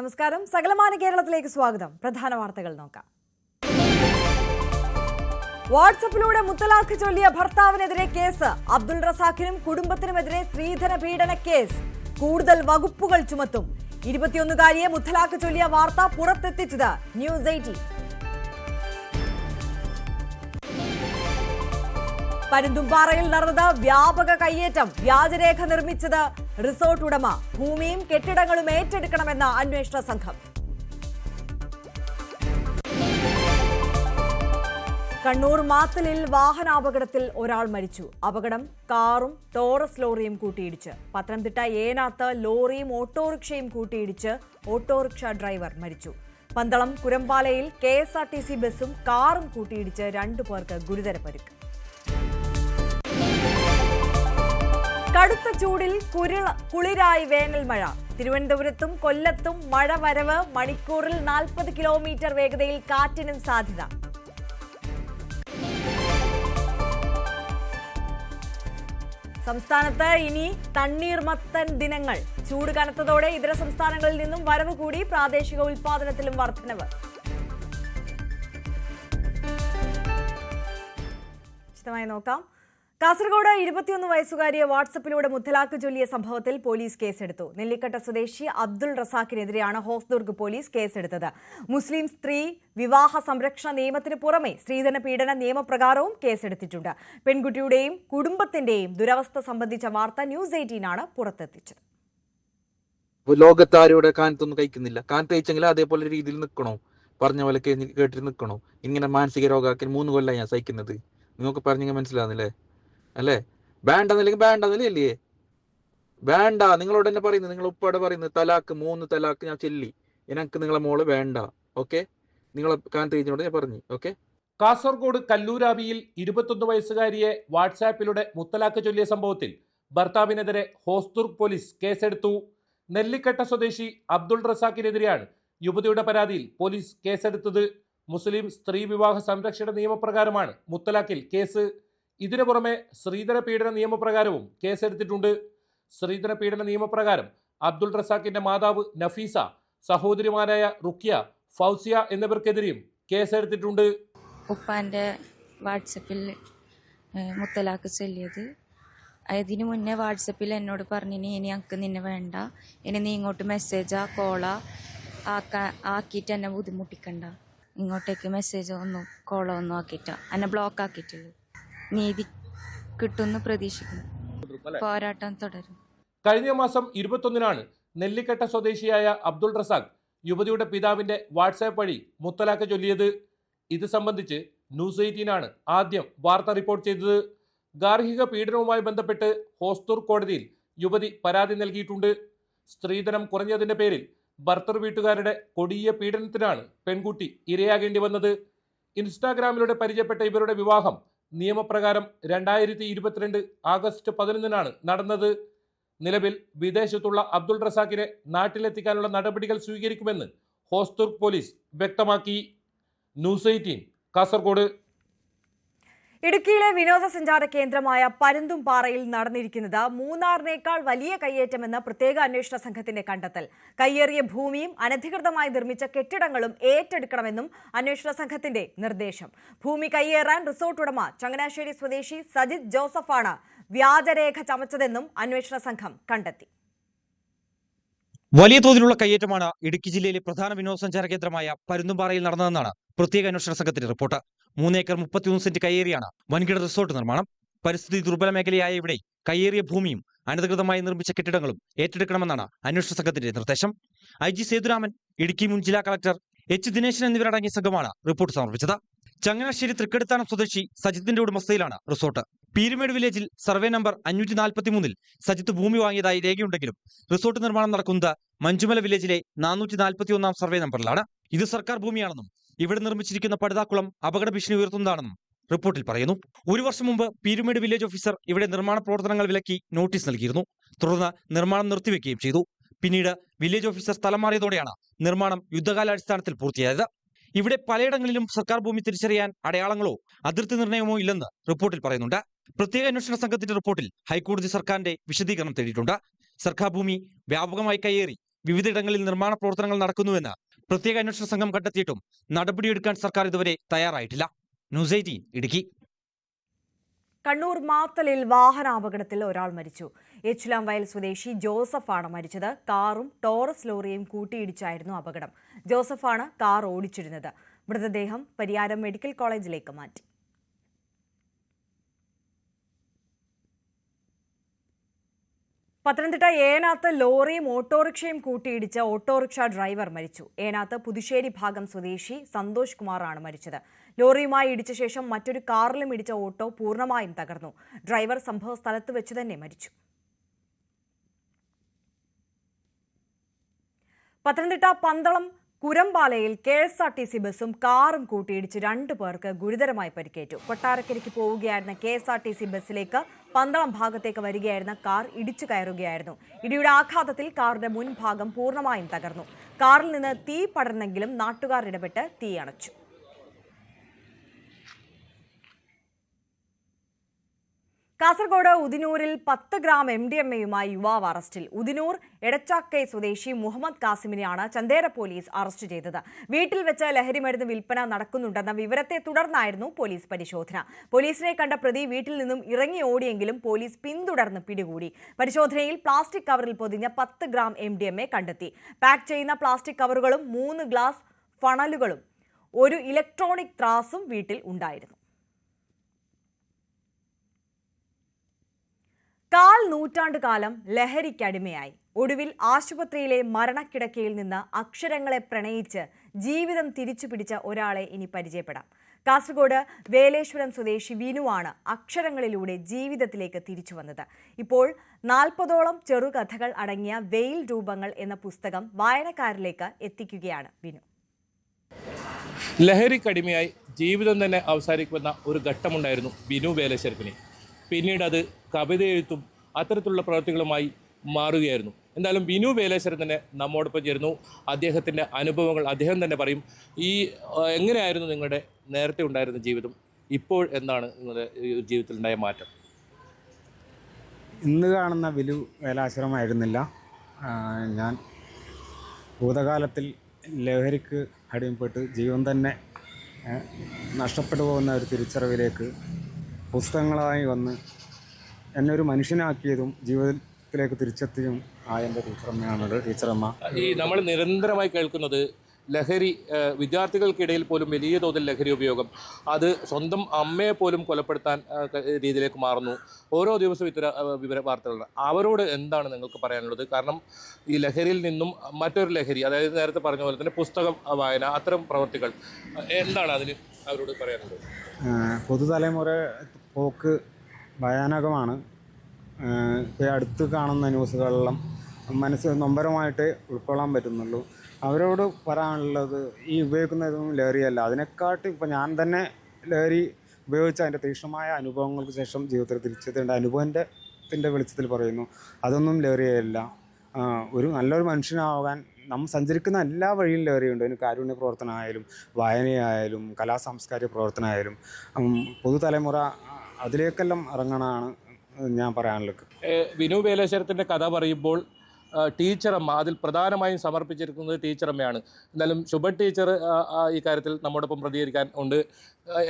നമസ്കാരം. സകലമാന കേരളത്തിലേക്ക് സ്വാഗതം. പ്രധാന വാർത്തകൾ നോക്കാം. വാട്സപ്പിലൂടെ മുത്തലാഖ് ചൊല്ലിയ ഭർത്താവിനെതിരെ കേസ്. അബ്ദുൾ റസാഖിനും കുടുംബത്തിനുമെതിരെ സ്ത്രീധന പീഡന കേസ്. കൂടുതൽ വകുപ്പുകൾ ചുമത്തും. 21-കാരിയെ മുത്തലാഖ് ചൊല്ലിയ വാർത്ത പുറത്തെത്തിച്ചത് ന്യൂസ് 18. പരുന്തുംപാറയിൽ നടന്നത് വ്യാപക കയ്യേറ്റം. വ്യാജരേഖ നിർമ്മിച്ചത് റിസോർട്ട് ഉടമ. ഭൂമിയും കെട്ടിടങ്ങളും ഏറ്റെടുക്കണമെന്ന അന്വേഷണ സംഘം. കണ്ണൂർ മാത്തലിൽ വാഹനാപകടത്തിൽ ഒരാൾ മരിച്ചു. അപകടം കാറും ടോറസ് ലോറിയും കൂട്ടിയിടിച്ച്. പത്തനംതിട്ട ഏനാത്ത് ലോറിയും ഓട്ടോറിക്ഷയും കൂട്ടിയിടിച്ച് ഓട്ടോറിക്ഷ ഡ്രൈവർ മരിച്ചു. പന്തളം കുരമ്പാലയിൽ KSRTC ബസും കാറും കൂട്ടിയിടിച്ച് 2 പേർക്ക് ഗുരുതര പരിക്ക്. കടുത്ത ചൂടിൽ കുളിരായി വേനൽ മഴ. തിരുവനന്തപുരത്തും കൊല്ലത്തും മഴ വരവ്. മണിക്കൂറിൽ 40 കിലോമീറ്റർ വേഗതയിൽ കാറ്റിനും സാധ്യത. സംസ്ഥാനത്ത് ഇനി തണ്ണീർമത്തൻ ദിനങ്ങൾ. ചൂട് കനത്തതോടെ ഇതര സംസ്ഥാനങ്ങളിൽ നിന്നും വരവ് കൂടി. പ്രാദേശിക ഉൽപാദനത്തിലും വർധനവ്. വിശദമായി നോക്കാം. കാസർഗോഡ് 21 വയസ്സുകാരിയെ വാട്സപ്പിലൂടെ മുത്തലാഖ് ചൊല്ലിയ സംഭവത്തിൽ പോലീസ് കേസെടുത്തു. നെല്ലിക്കട്ട സ്വദേശി അബ്ദുൾ റസാഖിനെതിരെയാണ് ഹോസ്ദുർഗ് പോലീസ് കേസെടുത്തത്. മുസ്ലിം സ്ത്രീ വിവാഹ സംരക്ഷണ നിയമത്തിന് പുറമെ സ്ത്രീധന പീഡന നിയമപ്രകാരവും കേസെടുത്തിട്ടുണ്ട്. പെൺകുട്ടിയുടെയും കുടുംബത്തിന്റെയും ദുരവസ്ഥ സംബന്ധിച്ച വാർത്ത ന്യൂസ് 18 ആണ് പുറത്തെത്തിച്ചത്. ലോകത്താരോടെ കാനത്തൊന്നും കഴിക്കുന്നില്ല. കാനത്ത് കഴിച്ചെങ്കിൽ അതേപോലെ രീതിയിൽ നിൽക്കണോ? പറഞ്ഞ പോലെ കേട്ടിട്ട് നിൽക്കണോ? ഇങ്ങനെ മാനസിക രോഗമാക്കി 3 കൊല്ലം ഞാൻ സഹിക്കുന്നത്. നിങ്ങൾക്ക് പറഞ്ഞെങ്കിൽ മനസ്സിലാവുന്നില്ലേ? അല്ലേ? വേണ്ടെന്നില്ലെങ്കിൽ വേണ്ടെന്നില്ലേ? വേണ്ട. നിങ്ങളോട് തന്നെ പറയുന്നത്, നിങ്ങൾ ഉപ്പാടെ പറയുന്നത് തലാക്ക് 3 തലാക്ക് ഞാൻ ചൊല്ലി. എനിക്ക് നിങ്ങളെ മോള് വേണ്ട. ഓക്കെ, നിങ്ങളെ കാനത്ത് കഴിച്ചോണ്ട് ഞാൻ പറഞ്ഞു. ഓക്കെ. കാസർഗോഡ് കല്ലൂരാവിയിൽ 21 വയസ്സുകാരിയെ വാട്സാപ്പിലൂടെ മുത്തലാഖ് ചൊല്ലിയ സംഭവത്തിൽ ഭർത്താവിനെതിരെ ഹോസ്ദുർഗ് പോലീസ് കേസെടുത്തു. നെല്ലിക്കട്ട സ്വദേശി അബ്ദുൾ റസാഖിനെതിരെയാണ് യുവതിയുടെ പരാതിയിൽ പോലീസ് കേസെടുത്തത്. മുസ്ലിം സ്ത്രീ വിവാഹ സംരക്ഷണ നിയമപ്രകാരമാണ് മുത്തലാഖിൽ കേസ്. ഇതിനു പുറമെ സ്ത്രീധന പീഡന നിയമപ്രകാരവും കേസെടുത്തിട്ടുണ്ട്. സ്ത്രീധന പീഡന നിയമപ്രകാരം അബ്ദുൾ റസാഖിന്റെ മാതാവ് നഫീസ, സഹോദരിമാരായ റുക്കിയ, ഫൗസിയ എന്നിവർക്കെതിരെയും കേസെടുത്തിട്ടുണ്ട്. ഉപ്പാന്റെ വാട്സപ്പിൽ മുത്തലാഖ് ചൊല്ലിയത്. അതിന് മുന്നേ വാട്സപ്പിൽ എന്നോട് പറഞ്ഞിനി ഇനി ഞങ്ങൾക്ക് നിന്നെ വേണ്ട, ഇനി നീ ഇങ്ങോട്ട് മെസ്സേജാ കോളാ ആക്കിയിട്ട് എന്നെ ബുദ്ധിമുട്ടിക്കണ്ട, ഇങ്ങോട്ടേക്ക് മെസ്സേജോ ഒന്നും കോളോ ഒന്നും ആക്കിയിട്ട എന്നെ ബ്ലോക്ക് ആക്കിയിട്ടുള്ളൂ. നീതി കിട്ടുമെന്ന് പ്രതീക്ഷിക്കുന്നു. പോരാട്ടം തുടരും. കഴിഞ്ഞ മാസം 21-നാണ് നെല്ലിക്കട്ട സ്വദേശിയായ അബ്ദുൾ റസാഖ് യുവതിയുടെ പിതാവിന്റെ വാട്സാപ്പ് വഴി മുത്തലാഖ് ചൊല്ലിയത്. ഇത് സംബന്ധിച്ച് ന്യൂസ് 18 ആണ് ആദ്യം വാർത്ത റിപ്പോർട്ട് ചെയ്തത്. ഗാർഹിക പീഡനവുമായി ബന്ധപ്പെട്ട് ഹോസ്ദുർഗ് കോടതിയിൽ യുവതി പരാതി നൽകിയിട്ടുണ്ട്. സ്ത്രീധനം കുറഞ്ഞതിന്റെ പേരിൽ ഭർത്തൃ വീട്ടുകാരുടെ കൊടിയ പീഡനത്തിനാണ് പെൺകുട്ടി ഇരയാകേണ്ടി വന്നത്. ഇൻസ്റ്റാഗ്രാമിലൂടെ പരിചയപ്പെട്ട ഇവരുടെ വിവാഹം നിയമപ്രകാരം 2022 ആഗസ്റ്റ് 11-നാണ് നടന്നത്. നിലവിൽ വിദേശത്തുള്ള അബ്ദുൾ റസാഖിനെ നാട്ടിലെത്തിക്കാനുള്ള നടപടികൾ സ്വീകരിക്കുമെന്ന് ഹോസ്ദുർഗ് പോലീസ് വ്യക്തമാക്കി. ന്യൂസ് 18 കാസർഗോഡ്. ഇടുക്കിയിലെ വിനോദസഞ്ചാര കേന്ദ്രമായ പരുന്തുംപാറയിൽ നടന്നിരിക്കുന്നത് മൂന്നാറിനേക്കാൾ വലിയ കയ്യേറ്റമെന്ന് പ്രത്യേക അന്വേഷണ സംഘത്തിന്റെ കണ്ടെത്തൽ. കയ്യേറിയ ഭൂമിയും അനധികൃതമായി നിർമ്മിച്ച കെട്ടിടങ്ങളും ഏറ്റെടുക്കണമെന്നും അന്വേഷണ സംഘത്തിന്റെ നിർദ്ദേശം. ഭൂമി കയ്യേറാൻ റിസോർട്ട് ഉടമ ചങ്ങനാശ്ശേരി സ്വദേശി സജിത് ജോസഫാണ് വ്യാജരേഖ ചമച്ചതെന്നും അന്വേഷണ സംഘം കണ്ടെത്തി. വലിയ തോതിലുള്ള കയ്യേറ്റമാണ് ഇടുക്കി ജില്ലയിലെ പ്രധാന വിനോദസഞ്ചാര കേന്ദ്രമായ പരുന്തുംപാറയിൽ നടന്നതെന്നാണ് പ്രത്യേക അന്വേഷണ സംഘത്തിന്റെ റിപ്പോർട്ട്. 3 ഏക്കർ 33 സെന്റ് കയ്യേറിയാണ് വൻകിട റിസോർട്ട് നിർമ്മാണം. പരിസ്ഥിതി ദുർബല മേഖലയായ ഇവിടെ കയ്യേറിയ ഭൂമിയും അനധികൃതമായി നിർമ്മിച്ച കെട്ടിടങ്ങളും ഏറ്റെടുക്കണമെന്നാണ് അന്വേഷണ സംഘത്തിന്റെ നിർദ്ദേശം. IG സേതുരാമൻ, ഇടുക്കി മുൻ ജില്ലാ കളക്ടർ H ദിനേശൻ എന്നിവരടങ്ങിയ സംഘമാണ് റിപ്പോർട്ട് സമർപ്പിച്ചത്. ചങ്ങനാശ്ശേരി തൃക്കടിത്താനം സ്വദേശി സജിത്തിന്റെ ഉടമസ്ഥയിലാണ് റിസോർട്ട്. പീരുമേട് വില്ലേജിൽ സർവേ നമ്പർ 543-ൽ സജിത്ത് ഭൂമി വാങ്ങിയതായി രേഖയുണ്ടെങ്കിലും റിസോർട്ട് നിർമ്മാണം നടക്കുന്നത് മഞ്ചുമല വില്ലേജിലെ 441-ാം സർവേ നമ്പറിലാണ്. ഇത് സർക്കാർ ഭൂമിയാണെന്നും ഇവിടെ നിർമ്മിച്ചിരിക്കുന്ന പടുതാക്കുളം അപകട ഭീഷണി ഉയർത്തുന്നതാണെന്നും റിപ്പോർട്ടിൽ പറയുന്നു. 1 വർഷം മുമ്പ് പീരുമേട് വില്ലേജ് ഓഫീസർ ഇവിടെ നിർമ്മാണ പ്രവർത്തനങ്ങൾ വിലക്കി നോട്ടീസ് നൽകിയിരുന്നു. തുടർന്ന് നിർമ്മാണം നിർത്തിവെക്കുകയും ചെയ്തു. പിന്നീട് വില്ലേജ് ഓഫീസർ സ്ഥലം മാറിയതോടെയാണ് നിർമ്മാണം യുദ്ധകാലാടിസ്ഥാനത്തിൽ പൂർത്തിയായത്. ഇവിടെ പലയിടങ്ങളിലും സർക്കാർ ഭൂമി തിരിച്ചറിയാൻ അടയാളങ്ങളോ അതിർത്തി നിർണയമോ ഇല്ലെന്ന് റിപ്പോർട്ടിൽ പറയുന്നുണ്ട്. പ്രത്യേക അന്വേഷണ സംഘത്തിന്റെ റിപ്പോർട്ടിൽ ഹൈക്കോടതി സർക്കാരിന്റെ വിശദീകരണം തേടിയിട്ടുണ്ട്. സർക്കാർ ഭൂമി വ്യാപകമായി കയ്യേറി വിവിധയിടങ്ങളിൽ നിർമ്മാണ പ്രവർത്തനങ്ങൾ നടക്കുന്നുവെന്ന് പ്രത്യേക അന്വേഷണ സംഘം കണ്ടെത്തിയിട്ടും നടപടിയെടുക്കാൻ സർക്കാർ ഇതുവരെ തയ്യാറായിട്ടില്ല. ന്യൂസ് 18 ഇടുക്കി. കണ്ണൂർ മാത്തലിൽ വാഹനാപകടത്തിൽ ഒരാൾ മരിച്ചു. ഏച്ചുലാംവയൽ സ്വദേശി ജോസഫാണ് മരിച്ചത്. കാറും ടോറസ് ലോറിയും കൂട്ടിയിടിച്ചായിരുന്നു അപകടം. ജോസഫാണ് കാർ ഓടിച്ചിരുന്നത്. മൃതദേഹം പരിയാരം മെഡിക്കൽ കോളേജിലേക്ക് മാറ്റി. പത്തനംതിട്ട ഏനാത്ത് ലോറിയും ഓട്ടോറിക്ഷയും കൂട്ടിയിടിച്ച് ഓട്ടോറിക്ഷ ഡ്രൈവർ മരിച്ചു. ഏനാത്ത് പുതുശ്ശേരി ഭാഗം സ്വദേശി സന്തോഷ് കുമാറാണ് മരിച്ചത്. ലോറിയുമായി ഇടിച്ച ശേഷം മറ്റൊരു കാറിലും ഇടിച്ച ഓട്ടോ പൂർണ്ണമായും തകർന്നു. ഡ്രൈവർ സംഭവ സ്ഥലത്ത് വെച്ച് തന്നെ മരിച്ചു. പത്തനംതിട്ട പന്തളം കുരമ്പാലയിൽ KSRTC ബസും കാറും കൂട്ടിയിടിച്ച് 2 പേർക്ക് ഗുരുതരമായി പരിക്കേറ്റു. കൊട്ടാരക്കരയ്ക്ക് പോവുകയായിരുന്ന KSRTC ബസ്സിലേക്ക് പന്തളം ഭാഗത്തേക്ക് വരികയായിരുന്ന കാർ ഇടിച്ചു കയറുകയായിരുന്നു. ഇടിയുടെ ആഘാതത്തിൽ കാറിന്റെ മുൻഭാഗം പൂർണ്ണമായും തകർന്നു. കാറിൽ നിന്ന് തീ പടർന്നെങ്കിലും നാട്ടുകാർ ഇടപെട്ട് തീ അണച്ചു. കാസർഗോഡ് ഉദിനൂരിൽ 10 ഗ്രാം MDMA-യുമായി യുവാവ് അറസ്റ്റിൽ. ഉദിനൂർ എടച്ചാക്കൈ സ്വദേശി മുഹമ്മദ് കാസിമിനെയാണ് ചന്തേര പോലീസ് അറസ്റ്റ് ചെയ്തത്. വീട്ടിൽ വെച്ച് ലഹരിമരുന്ന് വിൽപ്പന നടക്കുന്നുണ്ടെന്ന വിവരത്തെ തുടർന്നായിരുന്നു പോലീസ് പരിശോധന. പോലീസിനെ കണ്ട പ്രതി വീട്ടിൽ നിന്നും ഇറങ്ങി ഓടിയെങ്കിലും പോലീസ് പിന്തുടർന്ന് പിടികൂടി. പരിശോധനയിൽ പ്ലാസ്റ്റിക് കവറിൽ പൊതിഞ്ഞ 10 ഗ്രാം MDMA കണ്ടെത്തി. പാക്ക് ചെയ്യുന്ന പ്ലാസ്റ്റിക് കവറുകളും 3 ഗ്ലാസ് ഫണലുകളും ഒരു ഇലക്ട്രോണിക് ത്രാസും വീട്ടിൽ ഉണ്ടായിരുന്നു. 4 നൂറ്റാണ്ടുകാലം ലഹരിക്കടിമയായി ഒടുവിൽ ആശുപത്രിയിലെ മരണക്കിടക്കയിൽ നിന്ന് അക്ഷരങ്ങളെ പ്രണയിച്ച് ജീവിതം തിരിച്ചുപിടിച്ച ഒരാളെ ഇനി പരിചയപ്പെടാം. കാസർഗോഡ് വേലേശ്വരം സ്വദേശി വിനുവാണ് അക്ഷരങ്ങളിലൂടെ ജീവിതത്തിലേക്ക് തിരിച്ചു വന്നത്. ഇപ്പോൾ 40ഓളം ചെറുകഥകൾ അടങ്ങിയ വെയിൽ രൂപങ്ങൾ എന്ന പുസ്തകം വായനക്കാരിലേക്ക് എത്തിക്കുകയാണ് വിനു. ലഹരിക്കടിമയായി ജീവിതം തന്നെ അവസാനിക്കുന്ന ഒരു ഘട്ടമുണ്ടായിരുന്നു വിനു വേലേശ്വരത്തിന്. പിന്നീട് അത് കവിത എഴുത്തും അത്തരത്തിലുള്ള പ്രവൃത്തികളുമായി മാറുകയായിരുന്നു. എന്തായാലും വിനു വേലേശ്വരൻ തന്നെ നമ്മോടൊപ്പം ചേരുന്നു. അദ്ദേഹത്തിൻ്റെ അനുഭവങ്ങൾ അദ്ദേഹം തന്നെ പറയും. എങ്ങനെയായിരുന്നു നിങ്ങളുടെ നേരത്തെ ഉണ്ടായിരുന്ന ജീവിതം, ഇപ്പോൾ എന്താണ് നിങ്ങളുടെ ജീവിതത്തിലുണ്ടായ മാറ്റം? ഇന്ന് കാണുന്ന വിനു വേലാശ്വരമായിരുന്നില്ല ഞാൻ. ഭൂതകാലത്തിൽ ലഹരിക്ക് അടിമപ്പെട്ട് ജീവൻ തന്നെ നഷ്ടപ്പെട്ടു പോകുന്ന ഒരു തിരിച്ചറിവിലേക്ക് പുസ്തകങ്ങളായി വന്ന് എന്നെ ഒരു മനുഷ്യനാക്കിയതും ജീവിതത്തിലേക്ക് തിരിച്ചെത്തിയും എൻ്റെ ടീച്ചറമ്മ. നമ്മൾ നിരന്തരമായി കേൾക്കുന്നത് ലഹരി, വിദ്യാർത്ഥികൾക്കിടയിൽ പോലും വലിയ തോതിൽ ലഹരി ഉപയോഗം, അത് സ്വന്തം അമ്മയെ പോലും കൊലപ്പെടുത്താൻ രീതിയിലേക്ക് മാറുന്നു. ഓരോ ദിവസവും വിവര വാർത്തകളുണ്ട്. അവരോട് എന്താണ് നിങ്ങൾക്ക് പറയാനുള്ളത്? കാരണം ഈ ലഹരിയിൽ നിന്നും മറ്റൊരു ലഹരി, അതായത് നേരത്തെ പറഞ്ഞ പോലെ തന്നെ പുസ്തകം വായന, അത്തരം പ്രവർത്തികൾ, എന്താണ് അതിന് അവരോട് പറയാനുള്ളത്? പുതുതലമുറ പോക്ക് ഭയാനകമാണ്. ഇപ്പോൾ അടുത്ത് കാണുന്ന ന്യൂസുകളെല്ലാം മനസ്സ് നൊമ്പരമായിട്ട് ഉൾക്കൊള്ളാൻ പറ്റുന്നുള്ളൂ. അവരോട് പറയാനുള്ളത് ഈ ഉപയോഗിക്കുന്നതൊന്നും ലഹരിയല്ല. അതിനെക്കാട്ട് ഇപ്പോൾ ഞാൻ തന്നെ ലഹരി ഉപയോഗിച്ച അതിൻ്റെ തീക്ഷ്ണമായ അനുഭവങ്ങൾക്ക് ശേഷം ജീവിതത്തിൽ തിരിച്ചെത്തേണ്ട അനുഭവത്തിൻ്റെ വെളിച്ചത്തിൽ പറയുന്നു, അതൊന്നും ലഹരിയല്ല. ഒരു നല്ലൊരു മനുഷ്യനാകാൻ നമ്മൾ സഞ്ചരിക്കുന്ന എല്ലാ വഴിയും ലഹരിയുണ്ട്. അതിന് കാരുണ്യ പ്രവർത്തനമായാലും വായനയായാലും കലാസാംസ്കാരിക പ്രവർത്തനമായാലും പുതുതലമുറ അതിലേക്കെല്ലാം ഇറങ്ങണമെന്നാണ് ഞാൻ പറയാനുള്ളത്. വിനു വേലേശ്വരത്തിൻ്റെ കഥ പറയുമ്പോൾ ടീച്ചറമ്മ അതിൽ പ്രധാനമായും സമർപ്പിച്ചിരിക്കുന്നത് ടീച്ചറമ്മയാണ്. എന്നാലും ശുഭ ടീച്ചർ ഈ കാര്യത്തിൽ നമ്മോടൊപ്പം പ്രതികരിക്കാൻ ഉണ്ട്.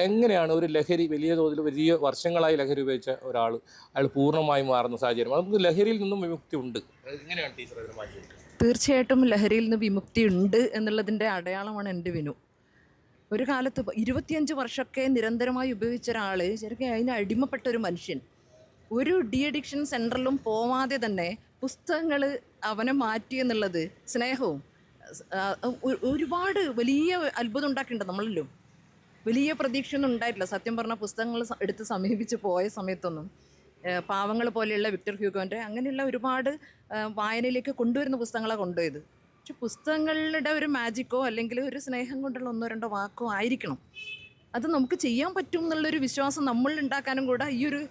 എങ്ങനെയാണ് ഒരു ലഹരി, വലിയ തോതിൽ വലിയ വർഷങ്ങളായി ലഹരി ഉപയോഗിച്ച ഒരാൾ അയാൾ പൂർണ്ണമായും മാറുന്ന സാഹചര്യം? നമുക്ക് ലഹരിയിൽ നിന്നും വിമുക്തി ഉണ്ട്. എങ്ങനെയാണ് ടീച്ചർ അതിനെ മാറ്റിയത്? തീർച്ചയായിട്ടും ലഹരിയിൽ നിന്ന് വിമുക്തി ഉണ്ട് എന്നുള്ളതിൻ്റെ അടയാളമാണ് എൻ്റെ വിനു. ഒരു കാലത്ത് 25 വർഷമൊക്കെ നിരന്തരമായി ഉപയോഗിച്ച ഒരാൾ ശരിക്കും അതിന് അടിമപ്പെട്ട ഒരു മനുഷ്യൻ ഒരു ഡി അഡിക്ഷൻ സെൻറ്ററിലും പോവാതെ തന്നെ പുസ്തകങ്ങൾ അവനെ മാറ്റി എന്നുള്ളത് സ്നേഹവും ഒരുപാട് വലിയ അത്ഭുതം ഉണ്ടാക്കിയിട്ടുണ്ട്. നമ്മളല്ലോ വലിയ പ്രതീക്ഷയൊന്നും ഉണ്ടായിട്ടില്ല സത്യം പറഞ്ഞാൽ. പുസ്തകങ്ങൾ എടുത്ത് സമീപിച്ച് പോയ സമയത്തൊന്നും പാവങ്ങൾ പോലെയുള്ള വിക്ടർ ഹ്യൂഗോൻ്റെ അങ്ങനെയുള്ള ഒരുപാട് വായനയിലേക്ക് കൊണ്ടുവരുന്ന പുസ്തകങ്ങളാണ് കൊണ്ടുപോയത്. പക്ഷെ പുസ്തകങ്ങളുടെ ഒരു മാജിക്കോ അല്ലെങ്കിൽ ഒരു സ്നേഹം കൊണ്ടുള്ള 1-2 വാക്കോ ആയിരിക്കണം. അത് നമുക്ക് ചെയ്യാൻ പറ്റും എന്നുള്ളൊരു വിശ്വാസം നമ്മളിൽ ഉണ്ടാക്കാനും കൂടെ ഈ ഒരു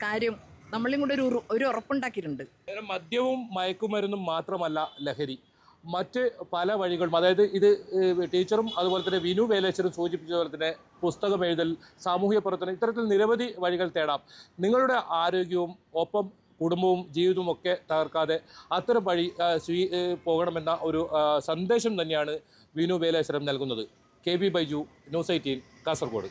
കാര്യം നമ്മളും കൂടെ ഒരു ഉറപ്പുണ്ടാക്കിയിട്ടുണ്ട്. മദ്യവും മയക്കുമരുന്നും മാത്രമല്ല ലഹരി, മറ്റ് പല വഴികളും, അതായത് ഇത് ടീച്ചറും അതുപോലെ തന്നെ വിനു വേലേശ്വരും സൂചിപ്പിച്ച പോലെ തന്നെ പുസ്തകം എഴുതൽ, സാമൂഹിക പ്രവർത്തനം, ഇത്തരത്തിൽ നിരവധി വഴികൾ തേടാം. നിങ്ങളുടെ ആരോഗ്യവും ഒപ്പം കുടുംബവും ജീവിതവും ഒക്കെ തകർക്കാതെ അത്തരം വഴി പോകണമെന്ന ഒരു സന്ദേശം തന്നെയാണ് വിനു വേലേശ്വരം നൽകുന്നത്. KB Baiju, news 18, Kasaragod.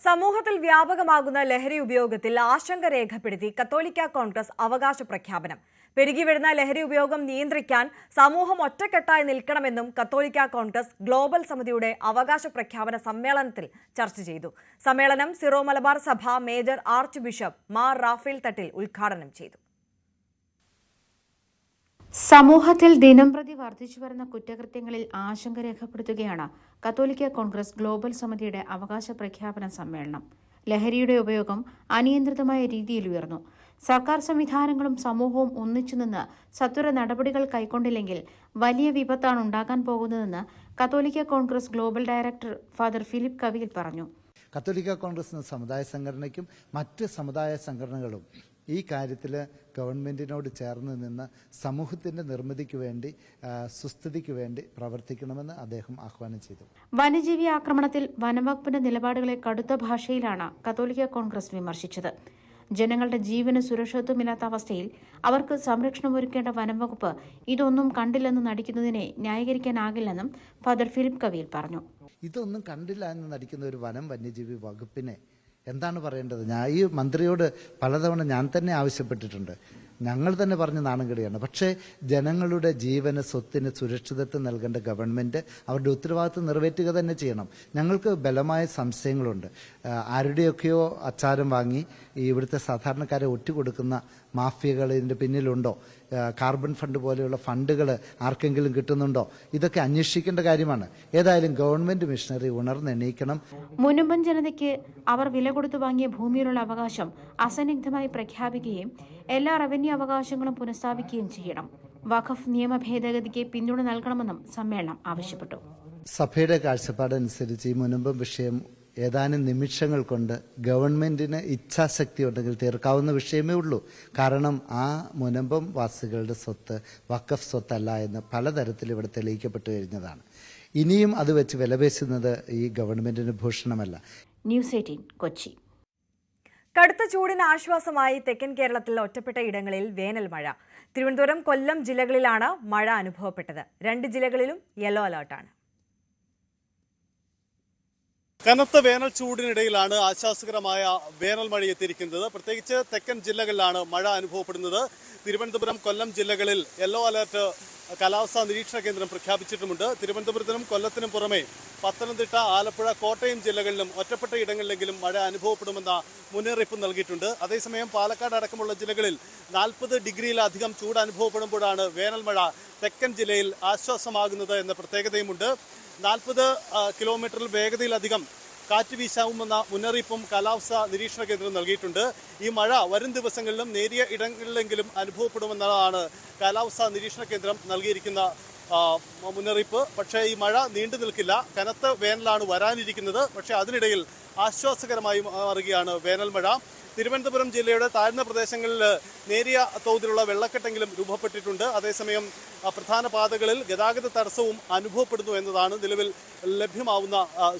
സമൂഹത്തിൽ വ്യാപകമാകുന്ന ലഹരി ഉപയോഗത്തിൽ ആശങ്ക രേഖപ്പെടുത്തി കത്തോലിക്ക കോൺഗ്രസ് അവകാശ പ്രഖ്യാപനം. പെരുകിവരുന്ന ലഹരി ഉപയോഗം നിയന്ത്രിക്കാൻ സമൂഹം ഒറ്റക്കെട്ടായി നിൽക്കണമെന്നും കത്തോലിക്ക കോൺഗ്രസ് ഗ്ലോബൽ സമിതിയുടെ അവകാശ പ്രഖ്യാപന സമ്മേളനത്തിൽ ചർച്ച ചെയ്തു. സമ്മേളനം Syro Malabar Sabha major archbishop Mar Raphael Thattil ഉദ്ഘാടനം ചെയ്തു. സമൂഹത്തിൽ ദിനംപ്രതി വർദ്ധിച്ചുവരുന്ന കുറ്റകൃത്യങ്ങളിൽ ആശങ്ക രേഖപ്പെടുത്തുകയാണ് കത്തോലിക്ക കോൺഗ്രസ് ഗ്ലോബൽ സമിതിയുടെ അവകാശ പ്രഖ്യാപന സമ്മേളനം. ലഹരിയുടെ ഉപയോഗം അനിയന്ത്രിതമായ രീതിയിൽ ഉയർന്നു. സർക്കാർ സംവിധാനങ്ങളും സമൂഹവും ഒന്നിച്ചുനിന്ന് സത്വര നടപടികൾ കൈക്കൊണ്ടില്ലെങ്കിൽ വലിയ വിപത്താണ് ഉണ്ടാകാൻ പോകുന്നതെന്ന് കത്തോലിക്ക Congress global director father Philip Kaviyil പറഞ്ഞു. കത്തോലിക്ക കോൺഗ്രസ് സമുദായ സംഘടനയ്ക്കും മറ്റ് സമുദായ സംഘടനകളും ഈ കാര്യത്തിൽ ഗവൺമെൻറ്റിനോട് ചേർന്ന് നിന്ന് സമൂഹത്തിൻ്റെ നിർമ്മിതിക്ക് വേണ്ടി സുസ്ഥിതിക്ക് വേണ്ടി പ്രവർത്തിക്കണമെന്ന് അദ്ദേഹം ആഹ്വാനം ചെയ്തു. വന്യജീവി ആക്രമണത്തിൽ വനംവകുപ്പിന്റെ നിലപാടുകളെ കടുത്ത ഭാഷയിലാണ് കത്തോലിക്ക കോൺഗ്രസ് വിമർശിച്ചത്. ജനങ്ങളുടെ ജീവന് സുരക്ഷിതത്വമില്ലാത്ത അവസ്ഥയിൽ അവർക്ക് സംരക്ഷണമൊരുക്കേണ്ട വനംവകുപ്പ് ഇതൊന്നും കണ്ടില്ലെന്ന് നടിക്കുന്നതിനെ ന്യായീകരിക്കാനാകില്ലെന്നും ഫാദർ ഫിലിപ്പ് കവിയിൽ പറഞ്ഞു. ഇതൊന്നും കണ്ടില്ല എന്ന് നടിക്കുന്ന ഒരു വന്യജീവി വകുപ്പിനെ എന്താണ് പറയേണ്ടത്? ഈ മന്ത്രിയോട് പലതവണ ഞാൻ തന്നെ ആവശ്യപ്പെട്ടിട്ടുണ്ട്. ഞങ്ങൾ തന്നെ പറഞ്ഞ നാണംകെടുകയാണ്. പക്ഷേ ജനങ്ങളുടെ ജീവന് സ്വത്തിന് സുരക്ഷിതത്വം നൽകേണ്ട ഗവൺമെൻറ് അവരുടെ ഉത്തരവാദിത്വം നിറവേറ്റുക തന്നെ ചെയ്യണം. ഞങ്ങൾക്ക് ബലമായ സംശയങ്ങളുണ്ട്. ആരുടെയൊക്കെയോ അച്ചാരം വാങ്ങി ഇവിടുത്തെ സാധാരണക്കാരെ ഒറ്റുകൊടുക്കുന്ന മാഫിയകൾ ഇതിൻ്റെ പിന്നിലുണ്ടോ? കാർബൺ ഫണ്ട് പോലെയുള്ള ഫണ്ടുകൾ ആർക്കെങ്കിലും കിട്ടുന്നുണ്ടോ? ഇതൊക്കെ അന്വേഷിക്കേണ്ട കാര്യമാണ്. ഏതായാലും ഗവൺമെൻറ് മിഷനറി ഉണർന്നെണീക്കണം. മുനമ്പൻ ജനതയ്ക്ക് അവർ വില കൊടുത്തു വാങ്ങിയ ഭൂമിയിലുള്ള അവകാശം അസന്നിഗ്ധമായി പ്രഖ്യാപിക്കുകയും എല്ലാ റവന്യൂ അവകാശങ്ങളും പുനഃസ്ഥാപിക്കുകയും ചെയ്യണം. വഖഫ് നിയമ ഭേദഗതിക്ക് പിന്തുണ നൽകണമെന്നും സമ്മേളനം ആവശ്യപ്പെട്ടു. സഭയുടെ കാഴ്ചപ്പാടനുസരിച്ച് ഈ മുനമ്പം വിഷയം ഏതാനും നിമിഷങ്ങൾ കൊണ്ട് ഗവൺമെൻറ്റിന് ഇച്ഛാശക്തി ഉണ്ടെങ്കിൽ തീർക്കാവുന്ന വിഷയമേ ഉള്ളൂ. കാരണം ആ മുനമ്പം വാസികളുടെ സ്വത്ത് വഖഫ് സ്വത്തല്ല എന്ന് പലതരത്തിൽ ഇവിടെ തെളിയിക്കപ്പെട്ടു കഴിഞ്ഞതാണ്. ഇനിയും അത് വെച്ച് വിലപേശുന്നത് ഈ ഗവൺമെൻറ്റിന് ഭൂഷണമല്ല. ന്യൂസ് 18 കൊച്ചി. കടുത്ത ചൂടിന് ആശ്വാസമായി തെക്കൻ കേരളത്തിൽ ഒറ്റപ്പെട്ട ഇടങ്ങളിൽ വേനൽ മഴ. തിരുവനന്തപുരം, കൊല്ലം ജില്ലകളിലാണ് മഴ അനുഭവപ്പെട്ടത്. 2 ജില്ലകളിലും യെല്ലോ അലർട്ടാണ്. കനത്ത വേനൽ ചൂടിനിടയിലാണ് ആശ്വാസകരമായ വേനൽ മഴ എത്തിയിരിക്കുന്നത്. പ്രത്യേകിച്ച് തെക്കൻ ജില്ലകളിലാണ് മഴ അനുഭവപ്പെടുന്നത്. തിരുവനന്തപുരം, കൊല്ലം ജില്ലകളിൽ യെല്ലോ അലർട്ട് കാലാവസ്ഥാ നിരീക്ഷണ കേന്ദ്രം പ്രഖ്യാപിച്ചിട്ടുമുണ്ട്. തിരുവനന്തപുരത്തിനും കൊല്ലത്തിനും പുറമെ പത്തനംതിട്ട, ആലപ്പുഴ, കോട്ടയം ജില്ലകളിലും ഒറ്റപ്പെട്ട ഇടങ്ങളിലെങ്കിലും മഴ അനുഭവപ്പെടുമെന്ന മുന്നറിയിപ്പ് നൽകിയിട്ടുണ്ട്. അതേസമയം പാലക്കാട് അടക്കമുള്ള ജില്ലകളിൽ 40 ഡിഗ്രിയിലധികം ചൂട് അനുഭവപ്പെടുമ്പോഴാണ് വേനൽ മഴ തെക്കൻ ജില്ലയിൽ ആശ്വാസമാകുന്നത് എന്ന പ്രത്യേകതയുമുണ്ട്. 40 കിലോമീറ്ററിൽ വേഗതയിലധികം കാറ്റ് വീശാവുമെന്ന മുന്നറിയിപ്പും കാലാവസ്ഥാ നിരീക്ഷണ കേന്ദ്രം നൽകിയിട്ടുണ്ട്. ഈ മഴ വരും ദിവസങ്ങളിലും നേരിയ ഇടങ്ങളിലെങ്കിലും അനുഭവപ്പെടുമെന്നതാണ് കാലാവസ്ഥാ നിരീക്ഷണ കേന്ദ്രം നൽകിയിരിക്കുന്ന മുന്നറിയിപ്പ്. പക്ഷേ ഈ മഴ നീണ്ടു നിൽക്കില്ല. കനത്ത വേനലാണ് വരാനിരിക്കുന്നത്. പക്ഷേ അതിനിടയിൽ ആശ്വാസകരമായി മാറുകയാണ് വേനൽ മഴ. തിരുവനന്തപുരം ജില്ലയുടെ താഴ്ന്ന പ്രദേശങ്ങളിൽ നേരിയ തോതിലുള്ള വെള്ളക്കെട്ടെങ്കിലും രൂപപ്പെട്ടിട്ടുണ്ട്. അതേസമയം പ്രധാന പാതകളിൽ ഗതാഗത തടസ്സവും അനുഭവപ്പെടുന്നു എന്നതാണ് നിലവിൽ ലഭ്യമാവുന്ന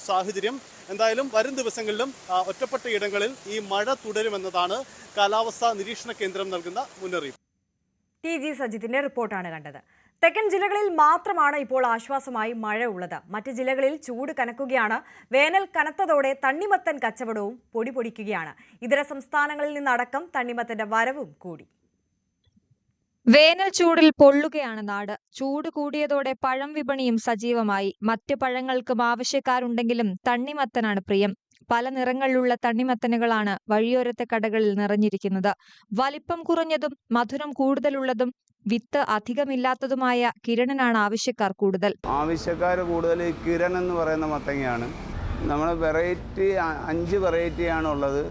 സാഹചര്യം. എന്തായാലും വരും ദിവസങ്ങളിലും ഒറ്റപ്പെട്ട ഇടങ്ങളിൽ ഈ മഴ തുടരുമെന്നതാണ് കാലാവസ്ഥാ നിരീക്ഷണ കേന്ദ്രം നൽകുന്ന മുന്നറിയിപ്പ്. TG സജിത്തിന്റെ റിപ്പോർട്ടാണ് കണ്ടത്. തെക്കൻ ജില്ലകളിൽ മാത്രമാണ് ഇപ്പോൾ ആശ്വാസമായി മഴ ഉള്ളത്. മറ്റ് ജില്ലകളിൽ ചൂട് കനക്കുകയാണ്. വേനൽ കനത്തതോടെ തണ്ണിമത്തൻ കച്ചവടവും പൊടിപൊടിക്കുകയാണ്. ഇതര സംസ്ഥാനങ്ങളിൽ നിന്നടക്കം തണ്ണിമത്തന്റെ വരവും കൂടി. വേനൽ ചൂടിൽ പൊള്ളുകയാണ് നാട്. ചൂട് കൂടിയതോടെ പഴം വിപണിയും സജീവമായി. മറ്റ് പഴങ്ങൾക്കും ആവശ്യക്കാരുണ്ടെങ്കിലും തണ്ണിമത്തനാണ് പ്രിയം. പല നിറങ്ങളിലുള്ള തണ്ണിമത്തനുകളാണ് വഴിയോരത്തെ കടകളിൽ നിറഞ്ഞിരിക്കുന്നത്. വലിപ്പം കുറഞ്ഞതും മധുരം കൂടുതലുള്ളതും വിത്ത് അധികമില്ലാത്തതുമായ കിരണനാണ് ആവശ്യക്കാർ കൂടുതൽ. കിരൺ എന്ന് പറയുന്ന മത്തങ്ങയാണ്. നമ്മുടെ വെറൈറ്റി 5 വെറൈറ്റിയാണ് ഉള്ളത്.